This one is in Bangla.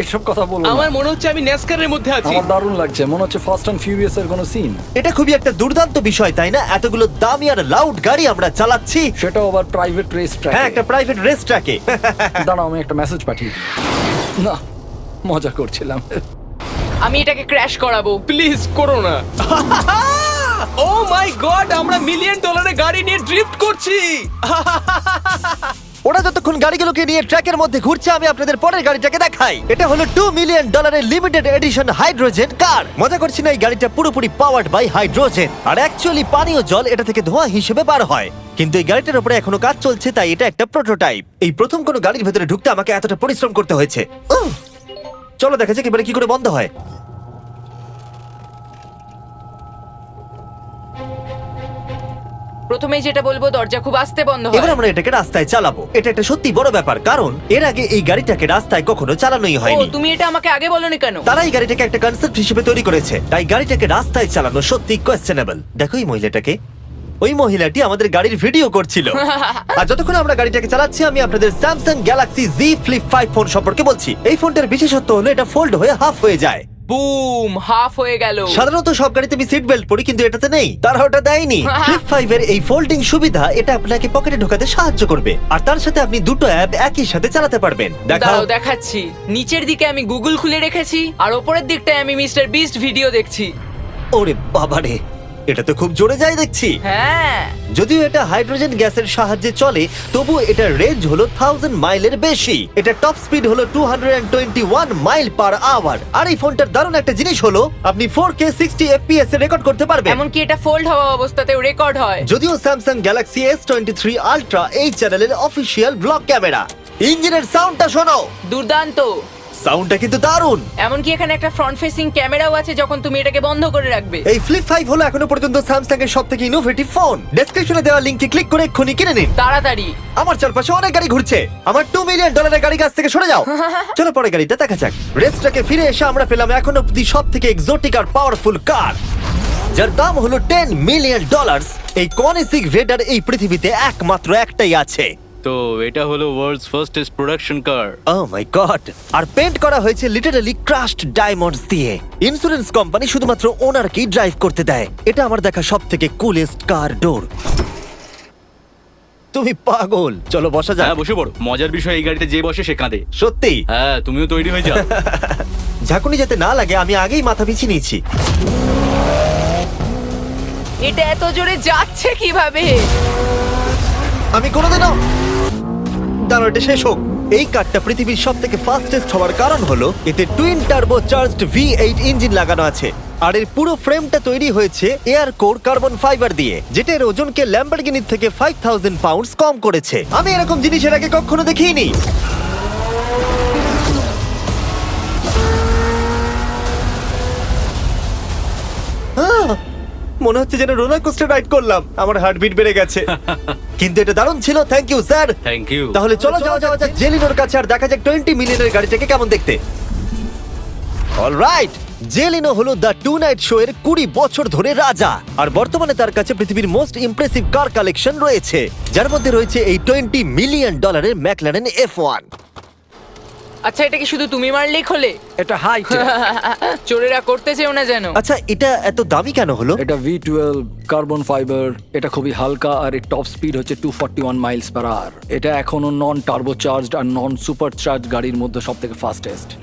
এসব কথা বলো না। আমার মনে হচ্ছে আমি ন্যাসকারের মধ্যে আছি। আমার দারুণ লাগছে, মনে হচ্ছে ফাস্ট অ্যান্ড ফিউরিয়াস এর কোনো সিন। এটা খুবই একটা দুর্দান্ত বিষয়, তাই না? এতগুলো দামি আর লাউড গাড়ি আমরা চালাচ্ছি। সেটাও আবার প্রাইভেট রেস ট্র্যাক। হ্যাঁ, একটা প্রাইভেট রেস ট্র্যাকে। দাঁড়াও, আমি একটা মেসেজ পাঠিয়ে দিই। না, মজা করছিলাম। আমি এটাকে ক্র্যাশ করাবো। প্লিজ করো না। ও মাই গড, আমরা $1 মিলিয়ন গাড়ি নিয়ে ড্রিফট করছি। ওরা যতক্ষণ গাড়িগুলোকে নিয়ে ট্র্যাকের মধ্যে ঘুরছে, আমি আপনাদের পরের গাড়িটাকে দেখাই। এটা হলো $2 million limited edition hydrogen car. মজা করছি না, এই গাড়িটা পুরোপুরি পাওয়ার্ড বাই হাইড্রোজেন। আর অ্যাকচুয়ালি পানীয় জল এটা থেকে ধোঁয়া হিসেবে বার হয়। কিন্তু এই গাড়িটার উপরে এখনো কাজ চলছে, তাই এটা একটা প্রোটোটাইপ। এই প্রথম কোনো গাড়ির ভেতরে ঢুকতে আমাকে এতটা পরিশ্রম করতে হয়েছে। চলো দেখা যাক এবারে কি করে বন্ধ হয়। প্রথমেই যেটা বলবো, দরজা খুব আস্তে বন্ধ এবার হয়। আমরা এটাকে রাস্তায় চালাবো। এটা একটা সত্যি বড় ব্যাপার, কারণ এর আগে এই গাড়িটাকে রাস্তায় কখনো চালানোই ও, হয়নি। তুমি এটা আমাকে আগে বলনি কেন? তারা এই গাড়িটাকে একটা কনসেপ্ট হিসেবে তৈরি করেছে, তাই গাড়িটাকে রাস্তায় চালানো সত্যি কোয়েশ্চেনেবল। দেখো এই মহিলাটাকে, ওই মহিলাটি আমাদের গাড়ির ভিডিও করছিল। আর যতক্ষণ আমরা গাড়িটাকে চালাচ্ছি, আমি আপনাদের Samsung Galaxy Z flip 5 phone সম্পর্কে বলছি। এই ফোনটার বিশেষত্ব হলো এটা ফোল্ড হয়ে হাফ হয়ে যায়। বুম, হাফ হয়ে গেল। সাধারণত সব গাড়িতে আমি সিট বেল্ট পরি, কিন্তু এটাতে নেই। তারা ওটা দেয়নি। ফ্লিপ 5 এর এই ফোল্ডিং সুবিধা এটা আপনাকে পকেটে ঢোকাতে সাহায্য করবে, আর তার সাথে আপনি দুটো অ্যাপ একই সাথে চালাতে পারবেন। দেখাও। দাঁড়াও দেখাচ্ছি। নিচের দিকে আমি গুগল খুলে রেখেছি, আর ওপরের দিকটায় আমি মিস্টার বিস্ট ভিডিও দেখছি। ওরে বাবারে, এটা তো খুব জোরে যায় দেখছি। হ্যাঁ, যদিও এটা হাইড্রোজেন গ্যাসের সাহায্যে চলে, তবু এটার রেঞ্জ হলো 1000 মাইলের বেশি। এটা টপ স্পিড হলো 221 মাইল পার আওয়ার। আর এই ফোনটার দারুণ একটা জিনিস হলো আপনি 4K 60 FPS এ রেকর্ড করতে পারবেন। এমনকি এটা ফোল্ড হওয়া অবস্থাতেও রেকর্ড হয়। যদিও স্যামসাং গ্যালাক্সি S23 আলট্রা এই চ্যানেলের অফিসিয়াল ব্লগ ক্যামেরা। ইঞ্জিনের সাউন্ডটা শোনো, দুর্দান্ত। সাউন্ডটা কিন্তু দারুণ। এমনকি এখানে একটা ফ্রন্ট ফেসিং ক্যামেরাও আছে যখন তুমি এটাকে বন্ধ করে রাখবে। এই ফ্লিপ 5 হলো এখনো পর্যন্ত স্যামসাং এর সবথেকে ইনোভেটিভ ফোন। ডেসক্রিপশনে দেওয়া লিংকে ক্লিক করে এক্ষুনি কিনে নিন। তাড়াতাড়ি। আমার চারপাশে অনেক গাড়ি ঘুরছে। আমার $2 মিলিয়ন গাড়ি কাছ থেকে সরে যাও। চলো পরে গাড়িটা দেখা যাক। রেসটাকে ফিরে এসে আমরা পেলাম এখন অব্দি সব থেকে এক্সোটিক আর পাওয়ারফুল কার, যার দাম হলো $10 মিলিয়ন। এই কনিসিক ভেডার এই পৃথিবীতে একমাত্র একটাই আছে। তো এটা হলো ওয়ার্ল্ডস ফার্স্টেস্ট প্রোডাকশন কার। ও মাই গড! আর পেন্ট করা হয়েছে লিটারালি ক্রাশড ডায়মন্ডস দিয়ে। ইন্স্যুরেন্স কোম্পানি শুধুমাত্র ওনারকেই ড্রাইভ করতে দেয়। এটা আমার দেখা সবথেকে কুলেস্ট কার ডোর। তুমি পাগল। চলো বসা যাক। হ্যাঁ বসে পড়ো। মজার বিষয়, এই গাড়িতে যে বসে সে কাঁদে। সত্যি? হ্যাঁ, তুমিও তৈরি হয়ে যাও। ঝাঁকুনি যাতে না লাগে আমি আগেই মাথা পিছিয়ে নিয়েছি। এটা এত জোরে যাচ্ছে কিভাবে? আমি কোনোদিনও দাঁড়ো, এটা শেষ হোক। এই কারটা পৃথিবীর সব থেকে ফাস্টেস্ট হওয়ার কারণ হলো এতে twin turbo charged V8 engine লাগানো আছে। আর এর পুরো ফ্রেমটা তৈরি হয়েছে এয়ার কোর কার্বন ফাইবার দিয়ে, যেটা এর ওজনকে ল্যাম্বরগিনির থেকে 5000 পাউন্ডস কম করেছে। আমি এরকম জিনিস এর আগে কখনো দেখিনি। মনে হচ্ছে যেন রোলার কোস্টার রাইড করলাম। আমার হার্টবিট বেড়ে গেছে। কিন্তু এটা দারুণ ছিল। Thank you sir. Thank you. তাহলে চলো যাওয়া যাক জেলিনোর কাছে আর দেখা যাক 20 মিলিয়নের গাড়িটাকে কেমন দেখতে। অলরাইট, জেলিনো হলো দ্য টু নাইট শো এর 20 বছর ধরে রাজা। আর বর্তমানে তার কাছে পৃথিবীর মোস্ট ইমপ্রেসিভ কার কালেকশন রয়েছে, যার মধ্যে রয়েছে এই $20 মিলিয়ন ম্যাকলারেন F1। আচ্ছা, এটা কি শুধু তুমি মারলেই খোলে? এটা হাই। চোরেরা করতে চেও না যেন। আচ্ছা, এটা এত দামি কেন হলো? এটা V12 কার্বন ফাইবার। এটা খুবই হালকা আর এর টপ স্পিড হচ্ছে 241 মাইলস পার আওয়ার। এটা এখনো নন টার্বো চার্জড আর নন সুপার চার্জ গাড়ির মধ্যে সবথেকে ফাস্টেস্ট।